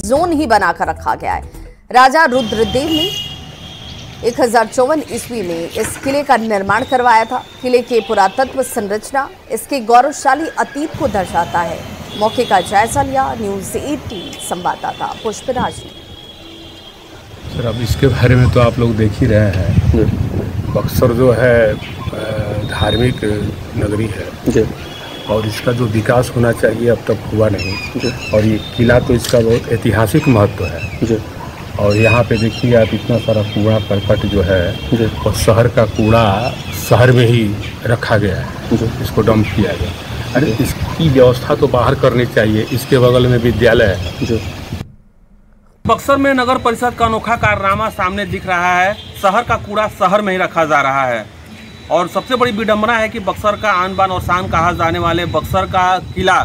Zone ही बनाकर रखा गया है। राजा रुद्रदेव ने 1054 ईस्वी में इस किले का निर्माण करवाया था। किले की पुरातत्व संरचना इसके गौरवशाली अतीत को दर्शाता है। मौके का जायजा लिया न्यूज़ 18 संवाददाता पुष्पराज ने। सर, अब इसके बारे में तो आप लोग देख ही रहे हैं। बक्सर जो है धार्मिक नगरी है और इसका जो विकास होना चाहिए अब तक हुआ नहीं। और ये किला तो इसका बहुत ऐतिहासिक महत्व है। और यहाँ पे देखिए आप, इतना सारा कूड़ा करकट जो है और शहर का कूड़ा शहर में ही रखा गया है, इसको डंप किया गया। अरे इसकी व्यवस्था तो बाहर करनी चाहिए। इसके बगल में विद्यालय है। बक्सर में नगर परिषद का अनोखा कारनामा सामने दिख रहा है। शहर का कूड़ा शहर में ही रखा जा रहा है और सबसे बड़ी विडंबना है कि बक्सर का आन बान और शान कहा जाने वाले बक्सर का किला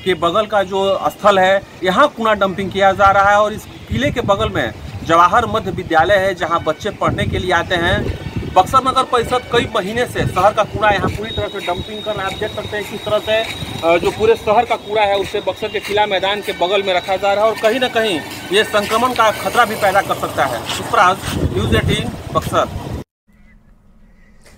के बगल का जो स्थल है, यहाँ कूड़ा डंपिंग किया जा रहा है। और इस किले के बगल में जवाहर मध्य विद्यालय है, जहाँ बच्चे पढ़ने के लिए आते हैं। बक्सर नगर परिषद कई महीने से शहर का कूड़ा यहाँ पूरी तरह से डंपिंग कर रहा है। आप देख सकते हैं किस तरह से जो पूरे शहर का कूड़ा है उसे बक्सर के किला मैदान के बगल में रखा जा रहा है और कहीं ना कहीं ये संक्रमण का खतरा भी पैदा कर सकता है। पुष्पराज, न्यूज़ 18 बक्सर।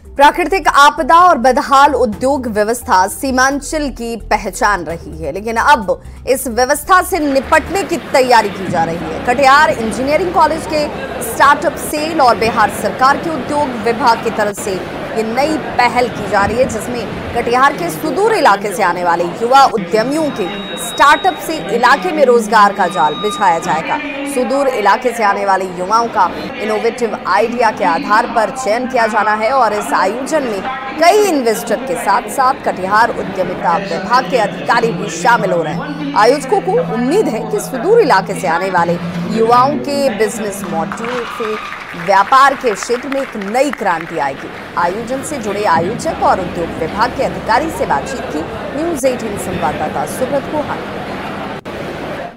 प्राकृतिक आपदा और बदहाल उद्योग व्यवस्था सीमांचल की पहचान रही है, लेकिन अब इस व्यवस्था से निपटने की तैयारी की जा रही है। कटिहार इंजीनियरिंग कॉलेज के स्टार्टअप सेल और बिहार सरकार के उद्योग विभाग की तरफ से ये नई पहल की जा रही है, जिसमें कटिहार के सुदूर इलाके से आने वाले युवा उद्यमियों के स्टार्टअप से इलाके में रोजगार का जाल बिछाया जाएगा। सुदूर इलाके से आने वाले युवाओं का इनोवेटिव आइडिया के आधार पर चयन किया जाना है और इस आयोजन में कई इन्वेस्टर के साथ साथ कटिहार उद्यमिता विभाग के अधिकारी भी शामिल हो रहे हैं। आयोजकों को उम्मीद है कि सुदूर इलाके से आने वाले युवाओं के बिजनेस मॉड्यूल से व्यापार के क्षेत्र में एक नई क्रांति आएगी। आयोजन से जुड़े आयोजक और उद्योग विभाग के अधिकारी से बातचीत की न्यूज़ 18 संवाददाता सुब्रत कोहान।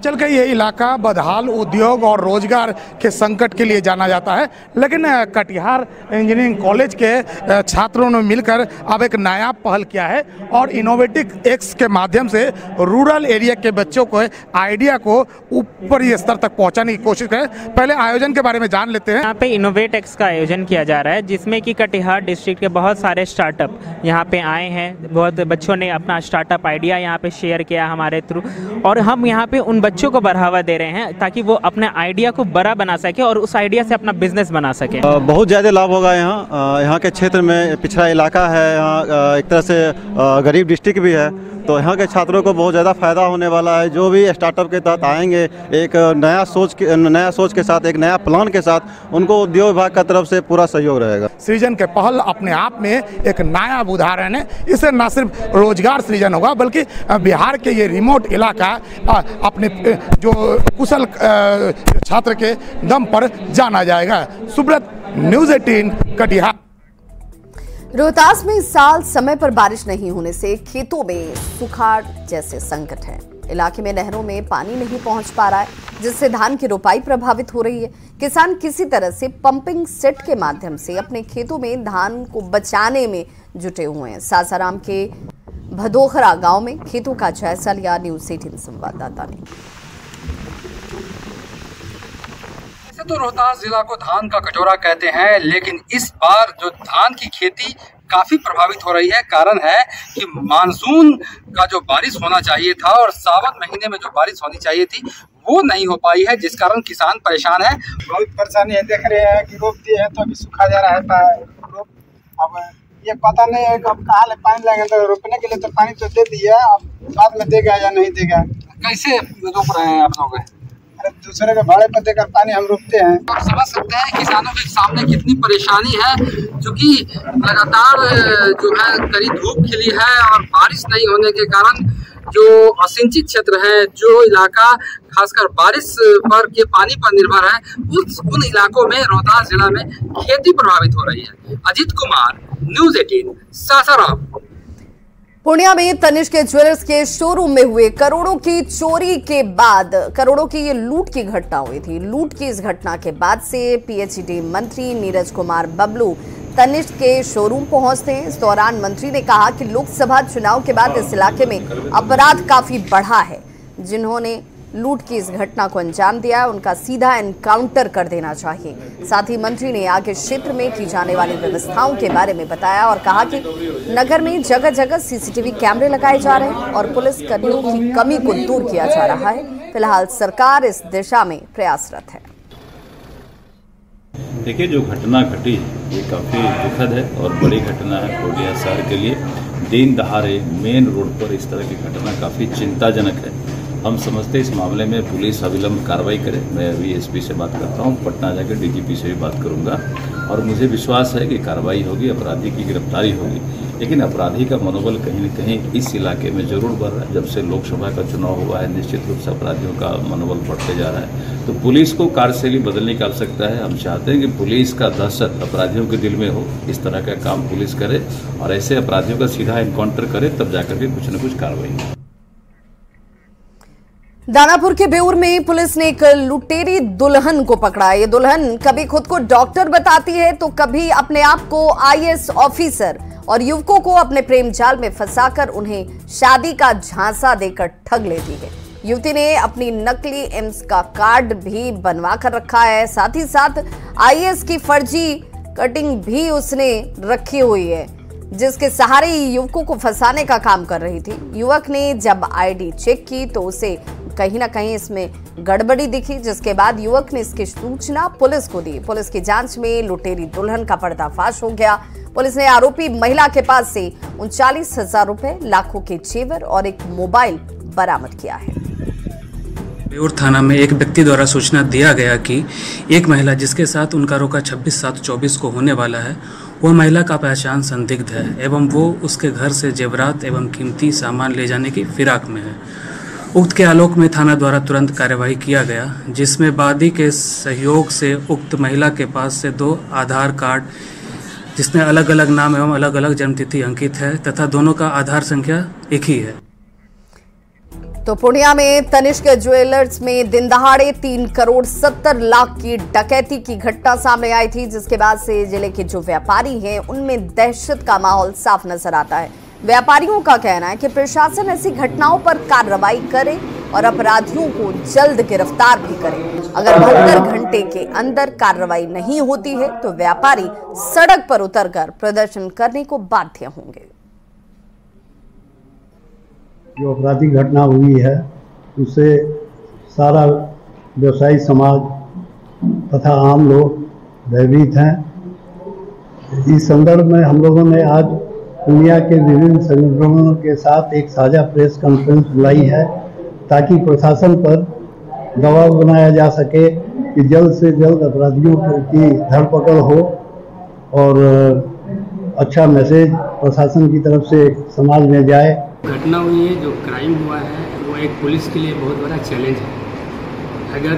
चल के ये इलाका बदहाल उद्योग और रोजगार के संकट के लिए जाना जाता है, लेकिन कटिहार इंजीनियरिंग कॉलेज के छात्रों ने मिलकर अब एक नया पहल किया है और इनोवेटिव एक्स के माध्यम से रूरल एरिया के बच्चों को आइडिया को ऊपरी स्तर तक पहुंचाने की कोशिश करें। पहले आयोजन के बारे में जान लेते हैं। यहाँ पे इनोवेट एक्स का आयोजन किया जा रहा है, जिसमें कि कटिहार डिस्ट्रिक्ट के बहुत सारे स्टार्टअप यहाँ पे आए हैं। बहुत बच्चों ने अपना स्टार्टअप आइडिया यहाँ पे शेयर किया हमारे थ्रू और हम यहाँ पे उन बच्चों को बढ़ावा दे रहे हैं ताकि वो अपने आइडिया को बड़ा बना सके और उस आइडिया से अपना बिजनेस बना सके। बहुत ज़्यादा लाभ होगा। यहाँ के क्षेत्र में पिछड़ा इलाका है, यहाँ एक तरह से गरीब डिस्ट्रिक्ट भी है, तो यहाँ के छात्रों को बहुत ज़्यादा फायदा होने वाला है। जो भी स्टार्टअप के तहत आएंगे, एक नया सोच के साथ, एक नया प्लान के साथ, उनको उद्योग विभाग का तरफ से पूरा सहयोग रहेगा। सृजन के पहल अपने आप में एक नया उदाहरण है। इससे न सिर्फ रोजगार सृजन होगा बल्कि बिहार के ये रिमोट इलाका अपने जो कुशल छात्र के दम पर जाना जाएगा। सुब्रत, न्यूज़ 18 कटिहार। रोहतास में इस साल समय पर बारिश नहीं होने से खेतों में सुखाड़ जैसे संकट है। इलाके में नहरों में पानी नहीं पहुंच पा रहा है, जिससे धान की रोपाई प्रभावित हो रही है। किसान किसी तरह से पंपिंग सेट के माध्यम से अपने खेतों में धान को बचाने में जुटे हुए हैं। सासाराम के भदोखरा गांव में खेतों का जायजा लिया न्यूज़ 18 संवाददाता ने। तो रोहतास जिला को धान का कटोरा कहते हैं, लेकिन इस बार जो धान की खेती काफी प्रभावित हो रही है। कारण है कि मानसून का जो बारिश होना चाहिए था और सावन महीने में जो बारिश होनी चाहिए थी वो नहीं हो पाई है, जिस कारण किसान परेशान है। बहुत परेशानी है। देख रहे हैं कि रोप दिए हैं तो अभी सूखा जा रहा है रोप। अब ये पता नहीं है अब कहाँ ले पानी लगेगा। तो रोपने के लिए तो पानी तो दे दिया, अब बाद में देगा या नहीं देगा। कैसे रोप रहे हैं आप लोग? अरे दूसरे के भाड़े पर देकर पानी हम रोकते हैं। आप समझ सकते हैं किसानों के सामने कितनी परेशानी है, क्योंकि लगातार जो है कड़ी धूप खिली है और बारिश नहीं होने के कारण जो असिंचित क्षेत्र है, जो इलाका खासकर बारिश पर के पानी पर निर्भर है, उन इलाकों में रोहतास जिला में खेती प्रभावित हो रही है। अजीत कुमार, न्यूज़ 18 सासाराम। पूर्णिया में तनिष्क ज्वेलर्स के शोरूम में हुए करोड़ों की चोरी के बाद करोड़ों की ये लूट की घटना हुई थी। लूट की इस घटना के बाद से पीएचईडी मंत्री नीरज कुमार बबलू तनिष्क के शोरूम पहुंचते हैं। इस दौरान मंत्री ने कहा कि लोकसभा चुनाव के बाद इस इलाके में अपराध काफी बढ़ा है। जिन्होंने लूट की इस घटना को अंजाम दिया है उनका सीधा एनकाउंटर कर देना चाहिए। साथ ही मंत्री ने आगे क्षेत्र में की जाने वाली व्यवस्थाओं के बारे में बताया और कहा कि नगर में जगह जगह सीसीटीवी कैमरे लगाए जा रहे हैं और पुलिस कर्मियों की कमी को दूर किया जा रहा है। फिलहाल सरकार इस दिशा में प्रयासरत है। देखिए, जो घटना घटी ये काफ़ी दुखद है और बड़ी घटना है पूर्णिया शहर के लिए। दिन दहाड़े मेन रोड पर इस तरह की घटना काफ़ी चिंताजनक है। हम समझते इस मामले में पुलिस अविलंब कार्रवाई करे। मैं अभी एसपी से बात करता हूँ, पटना जाकर डीजीपी से भी बात करूँगा और मुझे विश्वास है कि कार्रवाई होगी, अपराधी की गिरफ्तारी होगी। लेकिन अपराधी का मनोबल कहीं न कहीं इस इलाके में जरूर बढ़ रहा है। जब से लोकसभा का चुनाव हुआ है, निश्चित रूप से अपराधियों का मनोबल बढ़ते जा रहा है। तो पुलिस को कार्यशैली बदलने की आवश्यकता है। हम चाहते हैं कि पुलिस का दहशत अपराधियों के दिल में हो, इस तरह का काम पुलिस करे और ऐसे अपराधियों का सीधा एनकाउंटर करे, तब जाकर के कुछ न कुछ कार्रवाई हो। दानापुर के बेउर में पुलिस ने एक लुटेरी दुल्हन को पकड़ा। ये दुल्हन कभी खुद को डॉक्टर बताती है तो कभी अपने आप को आईएएस ऑफिसर और युवकों को अपने प्रेम जाल में फंसाकर उन्हें शादी का झांसा देकर ठग लेती है। युवती ने अपनी नकली एम्स का कार्ड भी बनवा कर रखा है। साथ ही साथ आईएएस की फर्जी कटिंग भी उसने रखी हुई है, जिसके सहारे युवकों को फंसाने का काम कर रही थी। युवक ने जब आईडी चेक की तो उसे कहीं ना कहीं इसमें गड़बड़ी दिखी, जिसके बाद युवक ने इसकी सूचना पुलिस को दी। पुलिस की जांच में लुटेरी दुल्हन का पर्दाफाश हो गया। पुलिस ने आरोपी महिला के पास से 39,000 रुपए, लाखों के जेवर और एक मोबाइल बरामद किया है। बेउर थाना में एक व्यक्ति द्वारा सूचना दिया गया कि एक महिला जिसके साथ उनका रोका 26/7/24 को होने वाला है, वह महिला का पहचान संदिग्ध है एवं वो उसके घर से जेवरात एवं कीमती सामान ले जाने की फिराक में है। उक्त के आलोक में थाना द्वारा तुरंत कार्यवाही किया गया, जिसमें वादी के सहयोग से उक्त महिला के पास से 2 आधार कार्ड जिसमें अलग अलग नाम एवं अलग अलग जन्मतिथि अंकित है तथा दोनों का आधार संख्या एक ही है। तो पूर्णिया में तनिष्क ज्वेलर्स में दिन दहाड़े 3,70,00,000 की डकैती की घटना सामने आई थी, जिसके बाद से जिले के जो व्यापारी हैं उनमें दहशत का माहौल साफ नजर आता है। व्यापारियों का कहना है कि प्रशासन ऐसी घटनाओं पर कार्रवाई करे और अपराधियों को जल्द गिरफ्तार भी करे। अगर 72 घंटे के अंदर कार्रवाई नहीं होती है तो व्यापारी सड़क पर उतरकर प्रदर्शन करने को बाध्य होंगे। जो आपराधिक घटना हुई है उससे सारा व्यवसायी समाज तथा आम लोग भयभीत हैं। इस संदर्भ में हम लोगों ने आज पूर्णिया के विभिन्न संगठनों के साथ एक साझा प्रेस कॉन्फ्रेंस बुलाई है ताकि प्रशासन पर दबाव बनाया जा सके कि जल्द से जल्द अपराधियों की धरपकड़ हो और अच्छा मैसेज प्रशासन की तरफ से समाज में जाए। घटना हुई है, जो क्राइम हुआ है वो एक पुलिस के लिए बहुत बड़ा चैलेंज है। अगर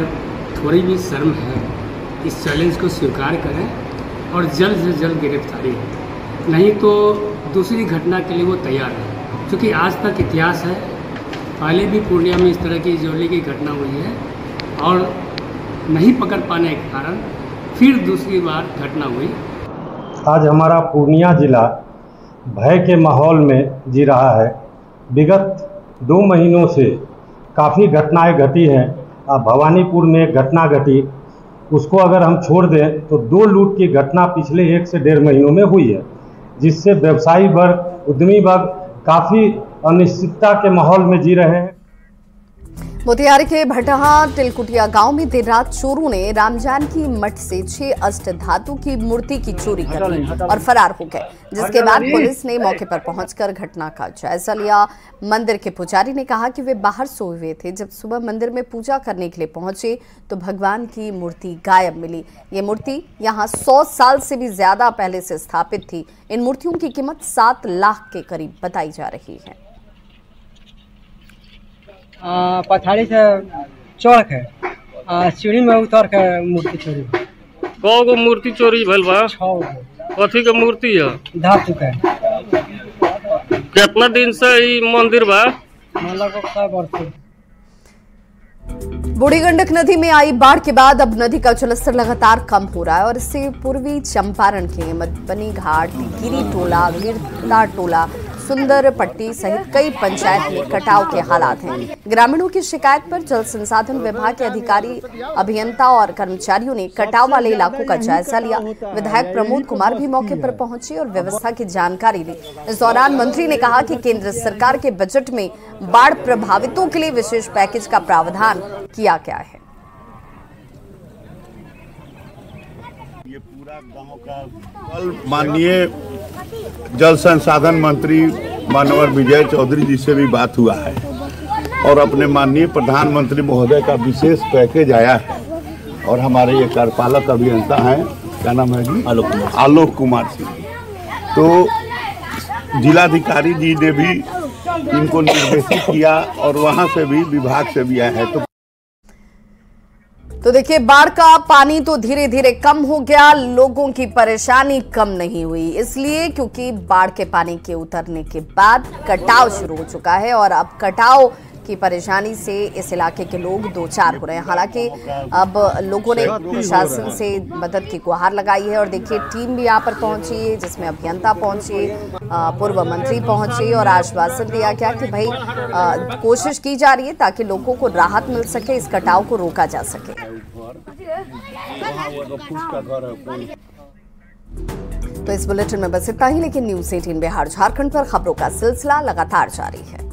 थोड़ी भी शर्म है, इस चैलेंज को स्वीकार करें और जल्द से जल्द गिरफ्तारी हो, नहीं तो दूसरी घटना के लिए वो तैयार है। क्योंकि आज तक इतिहास है, पहले भी पूर्णिया में इस तरह की ज्वेलरी की घटना हुई है और नहीं पकड़ पाने के कारण फिर दूसरी बार घटना हुई। आज हमारा पूर्णिया जिला भय के माहौल में जी रहा है। विगत 2 महीनों से काफ़ी घटनाएं घटी हैं। भवानीपुर में एक घटना घटी, उसको अगर हम छोड़ दें तो 2 लूट की घटना पिछले 1 से 1.5 महीनों में हुई है, जिससे व्यवसायी वर्ग, उद्यमी वर्ग काफ़ी अनिश्चितता के माहौल में जी रहे हैं। मोतिहारी के भटहा तिलकुटिया गांव में देर रात चोरों ने रामजानकी मठ से 6 अष्ट धातु की मूर्ति की चोरी कर ली और फरार हो गए, जिसके बाद पुलिस ने मौके पर पहुंचकर घटना का जायजा लिया। मंदिर के पुजारी ने कहा कि वे बाहर सोए हुए थे। जब सुबह मंदिर में पूजा करने के लिए पहुंचे तो भगवान की मूर्ति गायब मिली। ये मूर्ति यहाँ 100 साल से भी ज्यादा पहले से स्थापित थी। इन मूर्तियों की कीमत 7 लाख के करीब बताई जा रही है। पथारी से चढ़ के सीढ़ी में उतर के मूर्ति चोरी। कौगो मूर्ति चोरी भइल बा? 6 कथी के मूर्ति है? धातु के। कितना दिन से ई मंदिर बा? लगभग 100 वर्ष। बूढ़ी गंडक नदी में आई बाढ़ के बाद अब नदी का जलस्तर लगातार कम हो रहा है और इससे पूर्वी चंपारण के मधुबनी घाट, गिरी टोला, गिरता टोला, सुंदर पट्टी सहित कई पंचायत में कटाव के हालात हैं। ग्रामीणों की शिकायत पर जल संसाधन विभाग के अधिकारी, अभियंता और कर्मचारियों ने कटाव वाले इलाकों का जायजा लिया। विधायक प्रमोद कुमार भी मौके पर पहुंचे और व्यवस्था की जानकारी ली। इस दौरान मंत्री ने कहा कि केंद्र सरकार के बजट में बाढ़ प्रभावितों के लिए विशेष पैकेज का प्रावधान किया गया है। ये पूरा गांव का कल माननीय जल संसाधन मंत्री माननीय विजय चौधरी जी से भी बात हुआ है और अपने माननीय प्रधानमंत्री महोदय का विशेष पैकेज आया है और हमारे ये कार्यपालक अभियंता हैं, क्या नाम है जी, आलोक कुमार सिंह। तो जिलाधिकारी जी ने भी इनको निर्देशित किया और वहां से भी विभाग से भी आया है। तो देखिए, बाढ़ का पानी तो धीरे धीरे कम हो गया, लोगों की परेशानी कम नहीं हुई, इसलिए क्योंकि बाढ़ के पानी के उतरने के बाद कटाव शुरू हो चुका है और अब कटाव की परेशानी से इस इलाके के लोग दो चार हो रहे हैं। हालांकि अब लोगों ने प्रशासन से मदद की गुहार लगाई है और देखिए टीम भी यहाँ पर पहुंची है, जिसमें अभियंता पहुंचे, पूर्व मंत्री पहुंचे और आश्वासन दिया गया कि भाई कोशिश की जा रही है ताकि लोगों को राहत मिल सके, इस कटाव को रोका जा सके। तो इस बुलेटिन में बस इतना ही, लेकिन न्यूज़ 18 बिहार झारखंड पर खबरों का सिलसिला लगातार जारी है।